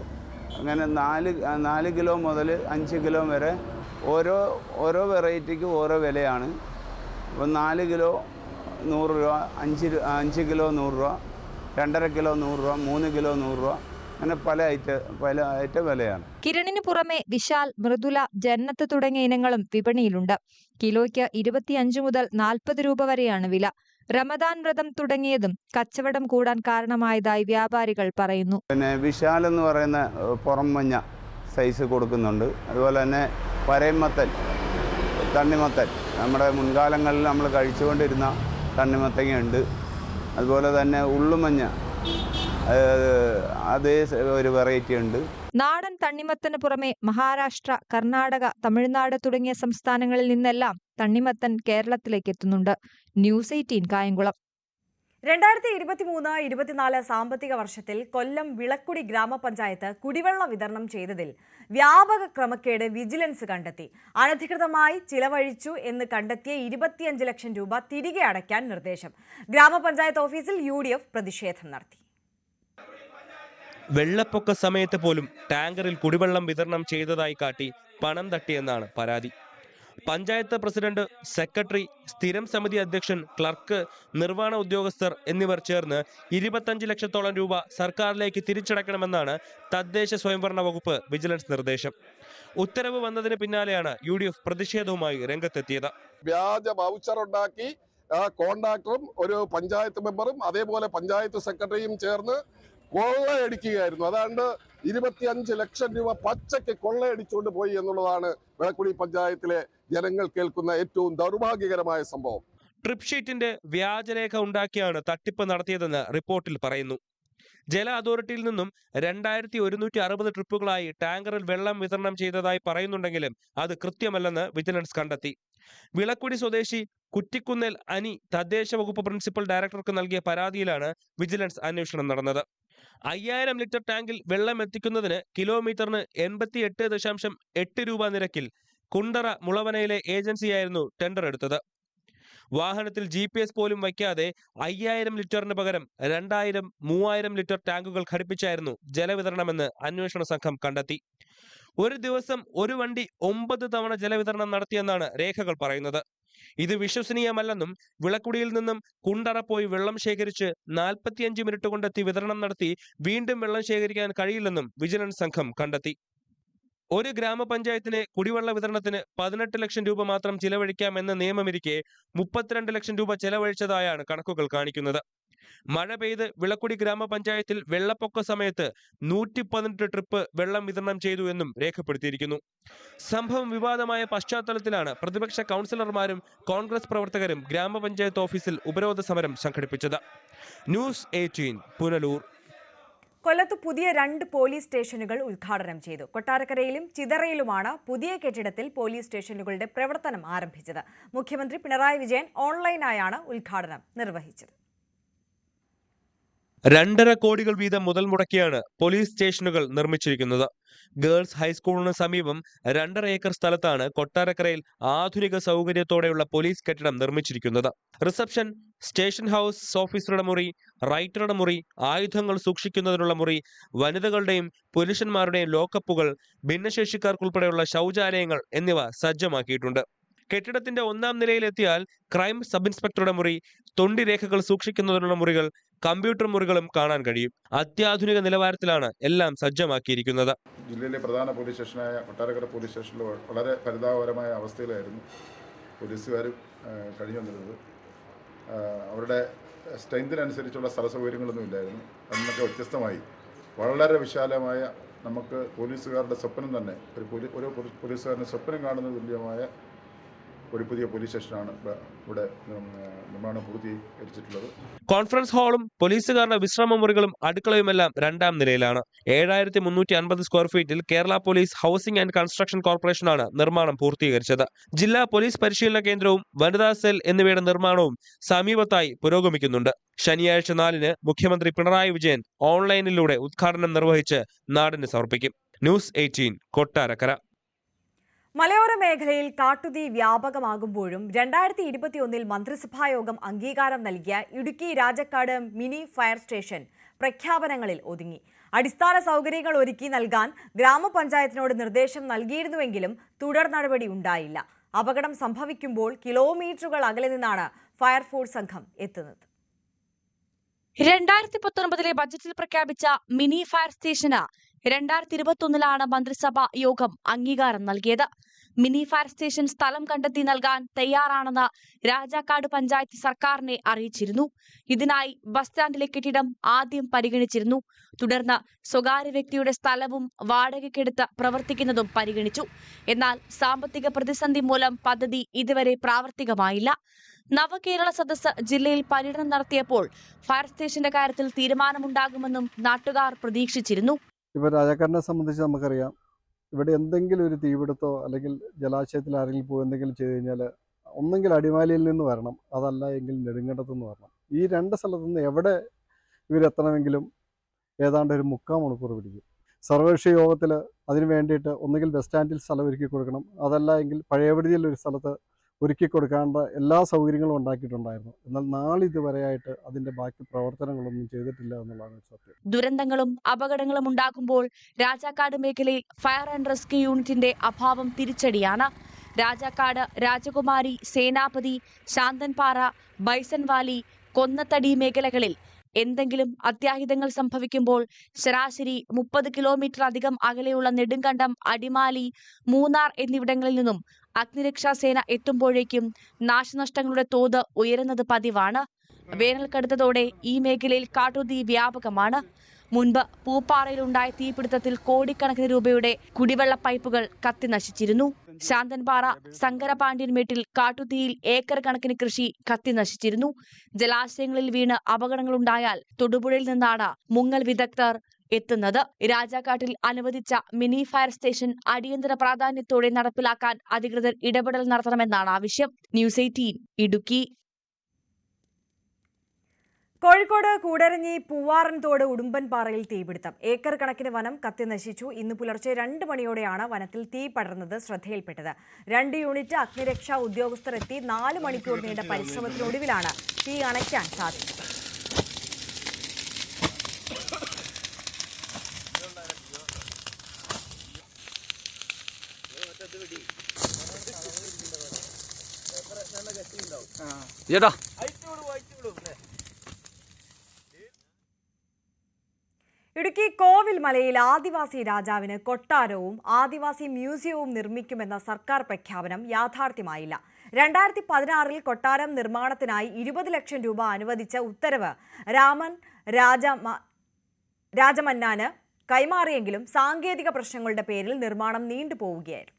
അങ്ങനെ 4 കിലോ മുതൽ 5 കിലോ വരെ ഓരോ വെറൈറ്റിക്ക് ഓരോ വിലയാണ്. അപ്പോൾ 4 കിലോ 100 രൂപ, 5 കിലോ 100 രൂപ, 2.5 കിലോ 100 രൂപ, 3 കിലോ 100 രൂപ, അങ്ങനെ പല ഐറ്റം വിലയാണ്. കിരണിന് പുറമെ വിശാൽ, മൃദുല, ജന്നത്ത് തുടങ്ങിയ ഇനങ്ങളും വിപണിയിലുണ്ട്. കിലോയ്ക്ക് 25 മുതൽ 40 രൂപ വരെയാണ് വില. റമദാൻ വ്രതം തുടങ്ങിയതും കച്ചവടം കൂടാൻ കാരണമായതായി വ്യാപാരികൾ പറയുന്നു. പിന്നെ വിശാൽ എന്ന് പറയുന്ന പുറം മഞ്ഞ സൈസ് കൊടുക്കുന്നുണ്ട്. അതുപോലെ തന്നെ പരമത്തൻ, തണ്ണിമത്തൻ, നമ്മുടെ മുൻകാലങ്ങളിൽ നമ്മൾ കഴിച്ചുകൊണ്ടിരുന്ന തണ്ണിമത്തങ്ങയുണ്ട്. അതുപോലെ തന്നെ ഉള്ളുമഞ്ഞ, അതേ ഒരു വെറൈറ്റി ഉണ്ട്. നാടൻ തണ്ണിമത്തന് പുറമെ മഹാരാഷ്ട്ര, കർണാടക, തമിഴ്നാട് തുടങ്ങിയ സംസ്ഥാനങ്ങളിൽ നിന്നെല്ലാം തണ്ണിമത്തൻ കേരളത്തിലേക്ക് എത്തുന്നുണ്ട്. ന്യൂസ് 18 കായംകുളം. 2023-24 സാമ്പത്തിക വർഷത്തിൽ കൊല്ലം വിളക്കുടി ഗ്രാമപഞ്ചായത്ത് കുടിവെള്ള വിതരണം ചെയ്തതിൽ വ്യാപക ക്രമക്കേട് വിജിലൻസ് കണ്ടെത്തി. അനധികൃതമായി ചിലവഴിച്ചു എന്ന് കണ്ടെത്തിയ 25 ലക്ഷം രൂപ തിരികെ അടയ്ക്കാൻ നിർദ്ദേശം. ഗ്രാമപഞ്ചായത്ത് ഓഫീസിൽ UDF പ്രതിഷേധം നടത്തി. വെള്ളപ്പൊക്ക സമയത്ത് പോലും ടാങ്കറിൽ കുടിവെള്ളം വിതരണം ചെയ്തതായി കാട്ടി പണം തട്ടിയെന്നാണ് പരാതി. പഞ്ചായത്ത് പ്രസിഡന്റ്, സെക്രട്ടറി, സ്ഥിരം സമിതി അധ്യക്ഷൻ, ക്ലർക്ക്, നിർവ്വഹണ ഉദ്യോഗസ്ഥർ എന്നിവർ ചേർന്ന് 25 ലക്ഷത്തോളം രൂപ സർക്കാരിലേക്ക് തിരിച്ചടക്കണമെന്നാണ് തദ്ദേശ സ്വയംഭരണ വകുപ്പ് വിജിലൻസ് നിർദ്ദേശം. ഉത്തരവ് വന്നതിന് പിന്നാലെയാണ് UDF പ്രതിഷേധവുമായി രംഗത്തെത്തിയത്. വ്യാജ വൗച്ചർ ഉണ്ടാക്കി കോൺട്രാക്ടറും ഒരു പഞ്ചായത്ത് മെമ്പറും അതേപോലെ പഞ്ചായത്ത് സെക്രട്ടറിയും ചേർന്ന് കൊള്ളയടിക്കുകയായിരുന്നു. അതാണ്ട് 25 ലക്ഷം രൂപ പച്ചയ്ക്ക് കൊള്ളയടിച്ചുകൊണ്ട് പോയി എന്നുള്ളതാണ് വിളക്കുടി പഞ്ചായത്തിലെ ജനങ്ങൾ കേൾക്കുന്ന ഏറ്റവും ദൗർഭാഗ്യകരമായ സംഭവം. ട്രിപ്പ് ഷീറ്റിന്റെ വ്യാജരേഖ ഉണ്ടാക്കിയാണ് തട്ടിപ്പ് നടത്തിയതെന്ന് റിപ്പോർട്ടിൽ പറയുന്നു. ജല അതോറിറ്റിയിൽ നിന്നും 2160 ട്രിപ്പുകളായി ടാങ്കറിൽ വെള്ളം വിതരണം ചെയ്തതായി പറയുന്നുണ്ടെങ്കിലും അത് കൃത്യമല്ലെന്ന് വിജിലൻസ് കണ്ടെത്തി. വിളക്കുടി സ്വദേശി കുറ്റിക്കുന്നേൽ അനി തദ്ദേശ വകുപ്പ് പ്രിൻസിപ്പൽ ഡയറക്ടർക്ക് നൽകിയ പരാതിയിലാണ് വിജിലൻസ് അന്വേഷണം നടന്നത്. 5000 ലിറ്റർ ടാങ്കിൽ വെള്ളം എത്തിക്കുന്നതിന് കിലോമീറ്ററിന് 88.8 രൂപ നിരക്കിൽ കുണ്ടറ മുളവനയിലെ ഏജൻസിയായിരുന്നു ടെൻഡർ എടുത്തത്. വാഹനത്തിൽ GPS പോലും വയ്ക്കാതെ 5000 ലിറ്ററിന് പകരം 2000, 3000 ലിറ്റർ ടാങ്കുകൾ ഘടിപ്പിച്ചായിരുന്നു ജലവിതരണമെന്ന് അന്വേഷണ സംഘം കണ്ടെത്തി. ഒരു ദിവസം ഒരു വണ്ടി 9 തവണ ജലവിതരണം നടത്തിയെന്നാണ് രേഖകൾ പറയുന്നത്. ഇത് വിശ്വസനീയമല്ലെന്നും വിളക്കുടിയിൽ നിന്നും കുണ്ടറ പോയി വെള്ളം ശേഖരിച്ച് 45 മിനിറ്റ് കൊണ്ടെത്തി വിതരണം നടത്തി വീണ്ടും വെള്ളം ശേഖരിക്കാൻ കഴിയില്ലെന്നും വിജിലൻസ് സംഘം കണ്ടെത്തി. ഒരു ഗ്രാമപഞ്ചായത്തിന് കുടിവെള്ള വിതരണത്തിന് 18 ലക്ഷം രൂപ മാത്രം ചിലവഴിക്കാമെന്ന നിയമമിരിക്കെ 32 ലക്ഷം രൂപ ചെലവഴിച്ചതായാണ് കണക്കുകൾ കാണിക്കുന്നത്. മഴ പെയ്ത് വിളക്കുടി ഗ്രാമപഞ്ചായത്തിൽ വെള്ളപ്പൊക്ക സമയത്ത് 118 ട്രിപ്പ് വെള്ളം വിതരണം ചെയ്തു എന്നും രേഖപ്പെടുത്തിയിരിക്കുന്നു. സംഭവം വിവാദമായ പശ്ചാത്തലത്തിലാണ് പ്രതിപക്ഷ കൗൺസിലർമാരും കോൺഗ്രസ് പ്രവർത്തകരും ഗ്രാമപഞ്ചായത്ത് ഓഫീസിൽ ഉപരോധ സമരം സംഘടിപ്പിച്ചത്. ന്യൂസ് 18 പുനലൂർ. കൊല്ലത്ത് പുതിയ 2 പോലീസ് സ്റ്റേഷനുകൾ ഉദ്ഘാടനം ചെയ്തു. കൊട്ടാരക്കരയിലും ചിതറയിലുമാണ് പുതിയ കെട്ടിടത്തിൽ പോലീസ് സ്റ്റേഷനുകളുടെ പ്രവർത്തനം ആരംഭിച്ചത്. മുഖ്യമന്ത്രി പിണറായി വിജയൻ ഓൺലൈനായാണ് ഉദ്ഘാടനം നിർവഹിച്ചത്. 2.5 കോടികൾ വീതം മുതൽ മുടക്കിയാണ് പോലീസ് സ്റ്റേഷനുകൾ നിർമ്മിച്ചിരിക്കുന്നത്. ഗേൾസ് ഹൈസ്കൂളിന് സമീപം 2.5 ഏക്കർ സ്ഥലത്താണ് കൊട്ടാരക്കരയിൽ ആധുനിക സൗകര്യത്തോടെയുള്ള പോലീസ് കെട്ടിടം നിർമ്മിച്ചിരിക്കുന്നത്. റിസപ്ഷൻ, സ്റ്റേഷൻ ഹൗസ് ഓഫീസറുടെ മുറി, റൈറ്ററുടെ മുറി, ആയുധങ്ങൾ സൂക്ഷിക്കുന്നതിനുള്ള മുറി, വനിതകളുടെയും പുരുഷന്മാരുടെയും ലോക്കപ്പുകൾ, ഭിന്നശേഷിക്കാർക്കുൾപ്പെടെയുള്ള ശൗചാലയങ്ങൾ എന്നിവ സജ്ജമാക്കിയിട്ടുണ്ട്. കെട്ടിടത്തിന്റെ 1-ാം നിലയിലെത്തിയാൽ ക്രൈം സബ് ഇൻസ്പെക്ടറുടെ മുറി, തൊണ്ടി രേഖകൾ സൂക്ഷിക്കുന്നതിനുള്ള മുറികൾ, കമ്പ്യൂട്ടർ മുറികളും കാണാൻ കഴിയും. അത്യാധുനിക നിലവാരത്തിലാണ് എല്ലാം സജ്ജമാക്കിയിരിക്കുന്നത്. ജില്ലയിലെ പ്രധാന പോലീസ് സ്റ്റേഷനായ കൊട്ടാരക്കര പോലീസ് സ്റ്റേഷനിൽ വളരെ പരിതാപകരമായ അവസ്ഥയിലായിരുന്നു പോലീസുകാർ കഴിഞ്ഞു വന്നിരുന്നത്. അവരുടെ സ്ട്രെങ്തിനനുസരിച്ചുള്ള സ്ഥല സൗകര്യങ്ങളൊന്നും ഇല്ലായിരുന്നു. അതിനൊക്കെ വ്യത്യസ്തമായി വളരെ വിശാലമായ, നമുക്ക് പോലീസുകാരുടെ സ്വപ്നം തന്നെ, ഒരു പോലീസുകാരൻ്റെ സ്വപ്നം കാണുന്ന തുല്യമായ ഒരു പുതിയ പോലീസ് സ്റ്റേഷനാണ് ഇവിടെ നിർമ്മാണം പൂർത്തീകരിച്ചിട്ടുള്ളത്. കോൺഫറൻസ് ഹാളും പോലീസുകാരുടെ വിശ്രമ മുറികളും അടുക്കളയുമെല്ലാം 2-ാം നിലയിലാണ്. 7350 സ്ക്വയർ ഫീറ്റിൽ Kerala police housing and construction കോർപ്പറേഷനാണ് നിർമ്മാണം പൂർത്തീകരിച്ചത്. ജില്ലാ പോലീസ് പരിശീലന കേന്ദ്രവും വനിതാ സെൽ എന്നിവയുടെ നിർമ്മാണവും സമീപത്തായി പുരോഗമിക്കുന്നുണ്ട്. ശനിയാഴ്ച 4-ന് മുഖ്യമന്ത്രി പിണറായി വിജയൻ ഓൺലൈനിലൂടെ ഉദ്ഘാടനം നിർവഹിച്ച് നാടിന് സമർപ്പിക്കും. ന്യൂസ് 18 കൊട്ടാരക്കര. മലയോര മേഖലയിൽ കാട്ടുതീ വ്യാപകമാകുമ്പോഴും 2021 മന്ത്രിസഭായോഗം അംഗീകാരം നൽകിയ Idukki Rajakkad mini fire station പ്രഖ്യാപനങ്ങളിൽ ഒതുങ്ങി. അടിസ്ഥാന സൗകര്യങ്ങൾ ഒരുക്കി നൽകാൻ ഗ്രാമപഞ്ചായത്തിനോട് നിർദ്ദേശം നൽകിയിരുന്നുവെങ്കിലും തുടർ നടപടി ഉണ്ടായില്ല. അപകടം സംഭവിക്കുമ്പോൾ കിലോമീറ്ററുകൾ അകലെ നിന്നാണ് ഫയർഫോഴ്സ് സംഘം എത്തുന്നത്. 2019 ബജറ്റിൽ പ്രഖ്യാപിച്ച മിനി ഫയർ സ്റ്റേഷന് 2021 മന്ത്രിസഭാ യോഗം അംഗീകാരം നൽകിയത്. മിനി ഫയർ സ്റ്റേഷൻ സ്ഥലം കണ്ടെത്തി നൽകാൻ തയ്യാറാണെന്ന് രാജാക്കാട് പഞ്ചായത്ത് സർക്കാരിനെ അറിയിച്ചിരുന്നു. ഇതിനായി ബസ് സ്റ്റാൻഡിലെ കെട്ടിടം ആദ്യം പരിഗണിച്ചിരുന്നു. തുടർന്ന് സ്വകാര്യ വ്യക്തിയുടെ സ്ഥലവും വാടകയ്ക്കെടുത്ത് പ്രവർത്തിക്കുന്നതും പരിഗണിച്ചു. എന്നാൽ സാമ്പത്തിക പ്രതിസന്ധി മൂലം പദ്ധതി ഇതുവരെ പ്രാവർത്തികമായില്ല. നവകേരള സദസ്സ് ജില്ലയിൽ പര്യടനം നടത്തിയപ്പോൾ ഫയർ സ്റ്റേഷന്റെ കാര്യത്തിൽ തീരുമാനമുണ്ടാകുമെന്നും നാട്ടുകാർ പ്രതീക്ഷിച്ചിരുന്നു. ഇപ്പോൾ രാജാക്കാടിനെ സംബന്ധിച്ച് നമുക്കറിയാം, ഇവിടെ എന്തെങ്കിലും ഒരു തീപിടുത്തോ അല്ലെങ്കിൽ ജലാശയത്തിൽ ആരെങ്കിലും പോയി എന്തെങ്കിലും ചെയ്തു കഴിഞ്ഞാൽ ഒന്നെങ്കിൽ അടിമാലിയിൽ നിന്ന് വരണം, അതല്ല എങ്കിൽ നെടുങ്കണ്ടത്തു നിന്ന് വരണം. ഈ രണ്ട് സ്ഥലത്തു നിന്ന് എവിടെ ഇവരെത്തണമെങ്കിലും ഏതാണ്ട് ഒരു 3/4 മണിക്കൂർ പിടിക്കും. സർവകക്ഷി യോഗത്തിൽ അതിന് വേണ്ടിയിട്ട് ഒന്നുകിൽ ബസ് സ്റ്റാൻഡിൽ സ്ഥലം ഒരുക്കി കൊടുക്കണം, അതല്ല എങ്കിൽ പഴയപടിയിൽ ഒരു സ്ഥലത്ത് ഒരുക്കി കൊടുക്കേണ്ട എല്ലാ സൗകര്യങ്ങളും ഉണ്ടാക്കിയിട്ടുണ്ടായിരുന്നു. എന്നാൽ നാളിതുവരെയായിട്ട് അതിന്റെ ബാക്കി പ്രവർത്തനങ്ങളൊന്നും ചെയ്തിട്ടില്ല എന്നുള്ളതാണ് സത്യം. ദുരന്തങ്ങളും അപകടങ്ങളും ഉണ്ടാകുമ്പോൾ രാജാക്കാട് മേഖലയിൽ ഫയർ ആൻഡ് റെസ്ക്യൂ യൂണിറ്റിന്റെ അഭാവം തിരിച്ചടിയാണ്. രാജാക്കാട്, രാജകുമാരി, സേനാപതി, ശാന്തൻപാറ, ബൈസൺ വാലി, കൊന്നത്തടി മേഖലകളിൽ എന്തെങ്കിലും അത്യാഹിതങ്ങൾ സംഭവിക്കുമ്പോൾ ശരാശരി 30 കിലോമീറ്റർ അധികം അകലെയുള്ള നെടുങ്കണ്ടം, അടിമാലി, മൂന്നാർ എന്നിവിടങ്ങളിൽ നിന്നും അഗ്നിരക്ഷാസേന എത്തുമ്പോഴേക്കും നാശനഷ്ടങ്ങളുടെ തോത് ഉയരുന്നത് പതിവാണ്. വേനൽ കടുത്തതോടെ ഈ മേഖലയിൽ കാട്ടുതീ വ്യാപകമാണ്. മുൻപ് പൂപ്പാറയിലുണ്ടായ തീപിടുത്തത്തിൽ കോടിക്കണക്കിന് രൂപയുടെ കുടിവെള്ള പൈപ്പുകൾ കത്തിനശിച്ചിരുന്നു. ശാന്തൻപാറ, ശങ്കരപാണ്ഡ്യൻമേട്ടിൽ കാട്ടുതീയിൽ ഏക്കർ കണക്കിന് കൃഷി കത്തിനശിച്ചിരുന്നു. ജലാശയങ്ങളിൽ വീണ് അപകടങ്ങളുണ്ടായാൽ തൊടുപുഴയിൽ നിന്നാണ് മുങ്ങൽ വിദഗ്ധർ എത്തുന്നത്. രാജാക്കാട്ടിൽ അനുവദിച്ച മിനി ഫയർ സ്റ്റേഷൻ അടിയന്തര പ്രാധാന്യത്തോടെ നടപ്പിലാക്കാൻ അധികൃതർ ഇടപെടൽ നടത്തണമെന്നാണ് ആവശ്യം. ന്യൂസ് 18 ഇടുക്കി. കോഴിക്കോട് കൂടരഞ്ഞി പൂവാറൻതോട് ഉടുമ്പൻപാറയിൽ തീപിടുത്തം. ഏക്കർ കണക്കിന് വനം കത്തിനശിച്ചു. ഇന്ന് പുലർച്ചെ 2 മണിയോടെയാണ് വനത്തിൽ തീ പടർന്നത് ശ്രദ്ധയിൽപ്പെട്ടത്. 2 യൂണിറ്റ് അഗ്നിരക്ഷാ ഉദ്യോഗസ്ഥർ എത്തി 4 മണിക്കൂർ നീണ്ട പരിശ്രമത്തിനൊടുവിലാണ് തീ അണയ്ക്കാൻ സാധിച്ചത്. ഇടുക്കി കോവിൽ മലയിൽ ആദിവാസി രാജാവിന് കൊട്ടാരവും ആദിവാസി മ്യൂസിയവും നിർമ്മിക്കുമെന്ന സർക്കാർ പ്രഖ്യാപനം യാഥാർത്ഥ്യമായില്ല. 2016 കൊട്ടാരം നിർമ്മാണത്തിനായി 20 ലക്ഷം രൂപ അനുവദിച്ച ഉത്തരവ് രാജമന്നാന് കൈമാറിയെങ്കിലും സാങ്കേതിക പ്രശ്നങ്ങളുടെ പേരിൽ നിർമ്മാണം നീണ്ടുപോവുകയായിരുന്നു.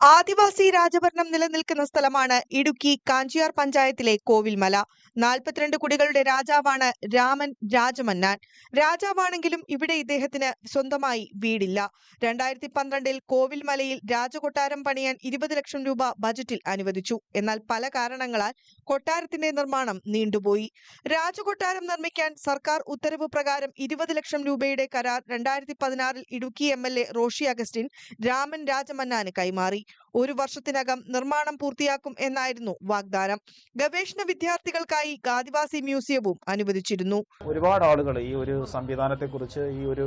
ആദിവാസി രാജഭരണം നിലനിൽക്കുന്ന സ്ഥലമാണ് ഇടുക്കി കാഞ്ചിയാർ പഞ്ചായത്തിലെ കോവിൽമല. 42 കുടികളുടെ രാജാവാണ് രാമൻ രാജമന്നാൻ. രാജാവാണെങ്കിലും ഇവിടെ ഇദ്ദേഹത്തിന് സ്വന്തമായി വീടില്ല. 2012 കോവിൽമലയിൽ രാജകൊട്ടാരം പണിയാൻ 20 ലക്ഷം രൂപ ബജറ്റിൽ അനുവദിച്ചു. എന്നാൽ പല കാരണങ്ങളാൽ കൊട്ടാരത്തിന്റെ നിർമ്മാണം നീണ്ടുപോയി. രാജകൊട്ടാരം നിർമ്മിക്കാൻ സർക്കാർ ഉത്തരവ് പ്രകാരം 20 ലക്ഷം രൂപയുടെ കരാർ 2016 ഇടുക്കി MLA റോഷി അഗസ്റ്റിൻ രാമൻ രാജമന്നാന് കൈമാറി. 1 വർഷത്തിനകം നിർമ്മാണം പൂർത്തിയാക്കും എന്നായിരുന്നു വാഗ്ദാനം. ഗവേഷണ വിദ്യാർത്ഥികൾക്കായി ആദിവാസി മ്യൂസിയവും അനുവദിച്ചിരുന്നു. ഒരുപാട് ആളുകൾ ഈ ഒരു സംവിധാനത്തെക്കുറിച്ച്, ഈ ഒരു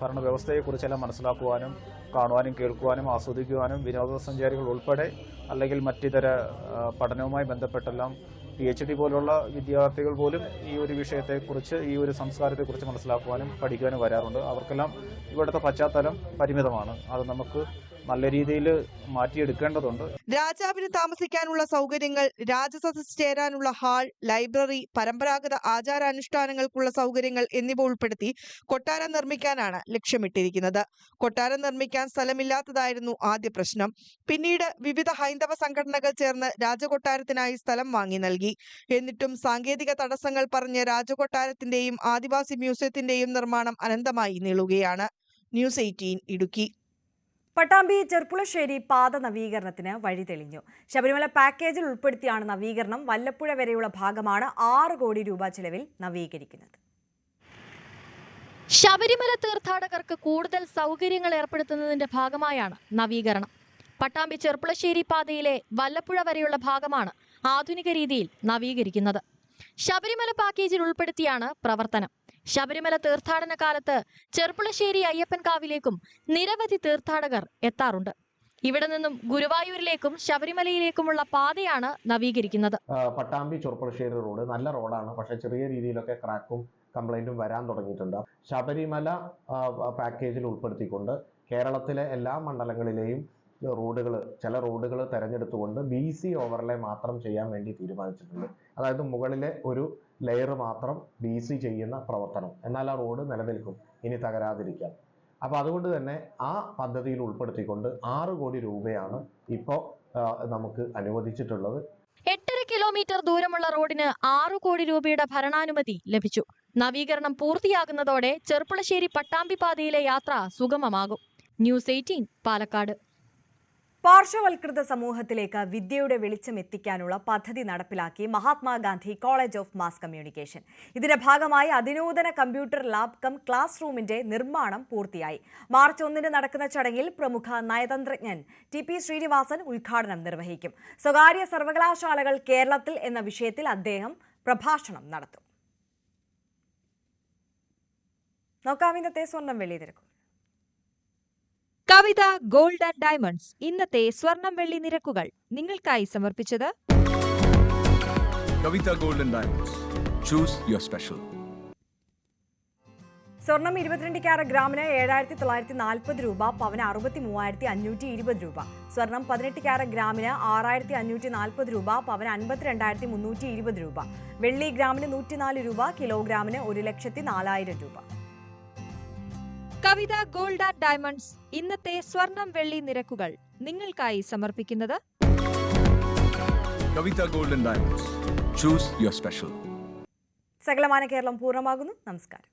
ഭരണ വ്യവസ്ഥയെക്കുറിച്ചെല്ലാം മനസ്സിലാക്കുവാനും കാണുവാനും കേൾക്കുവാനും ആസ്വദിക്കുവാനും വിനോദസഞ്ചാരികൾ ഉൾപ്പെടെ അല്ലെങ്കിൽ മറ്റിതര പഠനവുമായി ബന്ധപ്പെട്ടെല്ലാം PhD പോലുള്ള വിദ്യാർത്ഥികൾ പോലും ഈ ഒരു വിഷയത്തെക്കുറിച്ച്, ഈ ഒരു സംസ്കാരത്തെക്കുറിച്ച് മനസ്സിലാക്കുവാനും പഠിക്കുവാനും വരാറുണ്ട്. അവർക്കെല്ലാം ഇവിടുത്തെ പശ്ചാത്തലം പരിമിതമാണ്. അത് നമുക്ക് നല്ല രീതിയിൽ മാറ്റിയെടുക്കേണ്ടതുണ്ട്. രാജാവിന് താമസിക്കാനുള്ള സൗകര്യങ്ങൾ, രാജസദസ് ചേരാനുള്ള ഹാൾ, ലൈബ്രറി, പരമ്പരാഗത ആചാരാനുഷ്ഠാനങ്ങൾക്കുള്ള സൗകര്യങ്ങൾ എന്നിവ ഉൾപ്പെടുത്തി കൊട്ടാരം നിർമ്മിക്കാനാണ് ലക്ഷ്യമിട്ടിരിക്കുന്നത്. കൊട്ടാരം നിർമ്മിക്കാൻ സ്ഥലമില്ലാത്തതായിരുന്നു ആദ്യ പ്രശ്നം. പിന്നീട് വിവിധ ഹൈന്ദവ സംഘടനകൾ ചേർന്ന് രാജകൊട്ടാരത്തിനായി സ്ഥലം വാങ്ങി നൽകി. എന്നിട്ടും സാങ്കേതിക തടസ്സങ്ങൾ പറഞ്ഞ് രാജകൊട്ടാരത്തിന്റെയും ആദിവാസി മ്യൂസിയത്തിന്റെയും നിർമ്മാണം അനന്തമായി നീളുകയാണ്. ന്യൂസ് 18 ഇടുക്കി. പട്ടാമ്പി ചെർപ്പുളശ്ശേരി പാത നവീകരണത്തിന് വഴി തെളിഞ്ഞു. ശബരിമല പാക്കേജിൽ ഉൾപ്പെടുത്തിയാണ് നവീകരണം. വല്ലപ്പുഴ വരെയുള്ള ഭാഗമാണ് 6 കോടി രൂപ ചെലവിൽ നവീകരിക്കുന്നത്. ശബരിമല തീർത്ഥാടകർക്ക് കൂടുതൽ സൗകര്യങ്ങൾ ഏർപ്പെടുത്തുന്നതിന്റെ ഭാഗമായാണ് നവീകരണം. പട്ടാമ്പി ചെർപ്പുളശ്ശേരി പാതയിലെ വല്ലപ്പുഴ വരെയുള്ള ഭാഗമാണ് ആധുനിക രീതിയിൽ നവീകരിക്കുന്നത്. ശബരിമല പാക്കേജിൽ ഉൾപ്പെടുത്തിയാണ് പ്രവർത്തനം. ശബരിമല തീർത്ഥാടന കാലത്ത് ചെർപ്പുളശ്ശേരി അയ്യപ്പൻകാവിലേക്കും നിരവധി തീർത്ഥാടകർ എത്താറുണ്ട്. ഇവിടെ നിന്നും ഗുരുവായൂരിലേക്കും ശബരിമലയിലേക്കുമുള്ള പാതയാണ് നവീകരിക്കുന്നത്. പട്ടാമ്പി ചെർപ്പുളശ്ശേരി റോഡ് നല്ല റോഡാണ്, പക്ഷെ ചെറിയ രീതിയിലൊക്കെ ക്രാക്കും കംപ്ലൈന്റും വരാൻ തുടങ്ങിയിട്ടുണ്ട്. ശബരിമല പാക്കേജിൽ ഉൾപ്പെടുത്തിക്കൊണ്ട് കേരളത്തിലെ എല്ലാ മണ്ഡലങ്ങളിലെയും റോഡുകൾ, ചില റോഡുകൾ തെരഞ്ഞെടുത്തുകൊണ്ട് BC ഓവർലേ മാത്രം ചെയ്യാൻ വേണ്ടി തീരുമാനിച്ചിട്ടുണ്ട്. അതായത് മുകളിലെ ഒരു ലെയർ മാത്രം BC ചെയ്യുന്ന പ്രവർത്തനം. എന്നാൽ ആ റോഡ് നിലനിൽക്കും, ഇനി തകരാതിരിക്കാൻ. അപ്പോൾ അതുകൊണ്ട് തന്നെ ആ പദ്ധതിയിൽ ഉൾപ്പെടുത്തിക്കൊണ്ട് 6 കോടി രൂപയാണ് ഇപ്പോൾ നമുക്ക് അനുവദിച്ചിട്ടുള്ളത്. 8.5 കിലോമീറ്റർ ദൂരമുള്ള റോഡിന് 6 കോടി രൂപയുടെ ഭരണാനുമതി ലഭിച്ചു. നവീകരണം പൂർത്തിയാകുന്നതോടെ ചെർപ്പുളശ്ശേരി പട്ടാമ്പി പാതയിലെ യാത്ര സുഗമമാകും. ന്യൂസ് 18 പാലക്കാട്. പാർശ്വവൽകൃത സമൂഹത്തിലേക്ക് വിദ്യയുടെ വെളിച്ചം എത്തിക്കാനുള്ള പദ്ധതി നടപ്പിലാക്കി Mahatma Gandhi college of mass communication. ഇതിന്റെ ഭാഗമായി അതിനൂതന കമ്പ്യൂട്ടർ ലാബ് കം ക്ലാസ് റൂമിന്റെ നിർമ്മാണം പൂർത്തിയായി. മാർച്ച് 1 നടക്കുന്ന ചടങ്ങിൽ പ്രമുഖ നയതന്ത്രജ്ഞൻ TP ശ്രീനിവാസൻ ഉദ്ഘാടനം നിർവഹിക്കും. സ്വകാര്യ സർവകലാശാലകൾ കേരളത്തിൽ എന്ന വിഷയത്തിൽ അദ്ദേഹം പ്രഭാഷണം നടത്തും. നോക്കാം ഇന്നത്തെ സ്വർണം വെള്ളി നിരക്ക്. കവിത ഗോൾഡ് ആൻഡ് ഡയമണ്ട്സ് ഇന്നത്തെ സ്വർണം വെള്ളി നിരക്കുകൾ നിങ്ങൾക്കായി സമർപ്പിച്ചത് Kavitha gold and diamonds. Choose your special. സ്വർണം 22 ക്യാരറ്റ് ഗ്രാമിന് 7,940 രൂപ, പവന് 63,520 രൂപ. സ്വർണം 18 ക്യാരറ്റ് ഗ്രാമിന് 6,540 രൂപ, പവന് 52,320 രൂപ. വെള്ളി ഗ്രാമിന് 104 രൂപ, കിലോഗ്രാമിന് 1,04,000 രൂപ. കവിത ഗോൾഡ് ആൻഡ് ഡയമണ്ട്സ് ഇന്നത്തെ സ്വർണം വെള്ളി നിരക്കുകൾ നിങ്ങൾക്കായി സമർപ്പിക്കുന്നത് Kavitha gold and diamonds. Choose your special. സകലമാന കേരളം പൂർണ്ണമാകുന്നു. നമസ്കാരം.